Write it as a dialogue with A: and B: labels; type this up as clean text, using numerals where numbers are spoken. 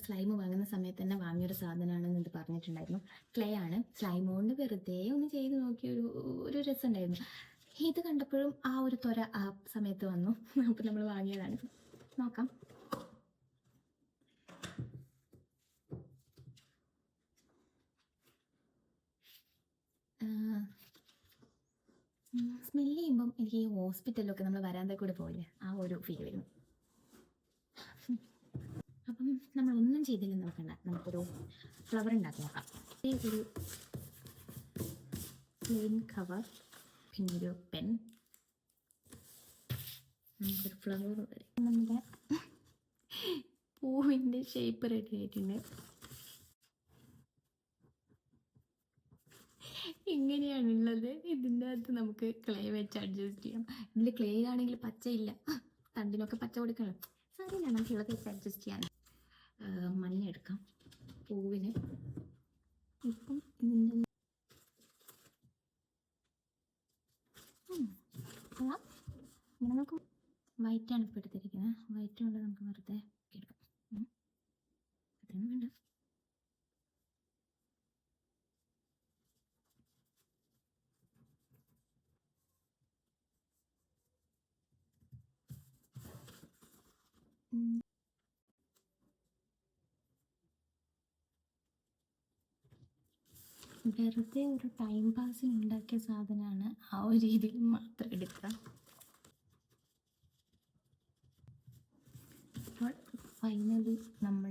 A: Slime വാങ്ങുന്ന സമയത്ത് തന്നെ വാങ്ങിയൊരു സാധനമാണെന്ന് ഇത് പറഞ്ഞിട്ടുണ്ടായിരുന്നു. ക്ലേ ആണ്. സ്ലൈം കൊണ്ട് വെറുതെ ഒന്ന് ചെയ്ത് നോക്കിയ ഒരു രസം ഉണ്ടായിരുന്നു. ഇത് കണ്ടപ്പോഴും ആ ഒരു ത്വര ആ സമയത്ത് വന്നു. അപ്പോൾ നമ്മൾ വാങ്ങിയതാണ്. നോക്കാം. സ്മെല്ല് ചെയ്യുമ്പം എനിക്ക് ഈ ഹോസ്പിറ്റലിലൊക്കെ നമ്മൾ വരാതെ കൂടെ പോയില്ലേ, ആ ഒരു ഫീൽ വരുന്നു. അപ്പം നമ്മളൊന്നും ചെയ്തില്ലെന്ന് നോക്കണ്ട, നമുക്കൊരു ഫ്ലവർ ഉണ്ടാക്കി നോക്കാം. ഒരു പ്ലെയിൻ കവർ, പിന്നെ ഒരു പെൻ, നമുക്കൊരു ഫ്ലവർ വരെ. നമ്മുടെ പൂവിൻ്റെ ഷേപ്പ് റെഡി ആയിട്ടുണ്ട്. ഇങ്ങനെയാണുള്ളത്. ഇതിൻ്റെ അകത്ത് നമുക്ക് ക്ലേ വെച്ച് അഡ്ജസ്റ്റ് ചെയ്യാം. ഇതിൽ ക്ലേ ആണെങ്കിൽ പച്ചയില്ല, തണ്ടിനൊക്കെ പച്ച കൊടുക്കണം. സാരില്ല, നമുക്കുള്ളത് വെച്ച് അഡ്ജസ്റ്റ് ചെയ്യാൻ. മഞ്ഞ എടുക്കാം പൂവിന്. ഇപ്പം ഇതിൻ്റെ ഇങ്ങനെ നമുക്ക് വൈറ്റാണ് ഇപ്പോൾ എടുത്തിരിക്കുന്നത്. വൈറ്റ് കൊണ്ട് നമുക്ക് വെറുതെ എടുക്കാം. അതൊന്നും വേണ്ട. വെറുതെ ഒരു ടൈം പാസിന് ഉണ്ടാക്കിയ സാധനമാണ്. ആ ഒരു രീതിയിൽ മാത്രം എടുക്കാം. അപ്പോൾ ഫൈനലി നമ്മൾ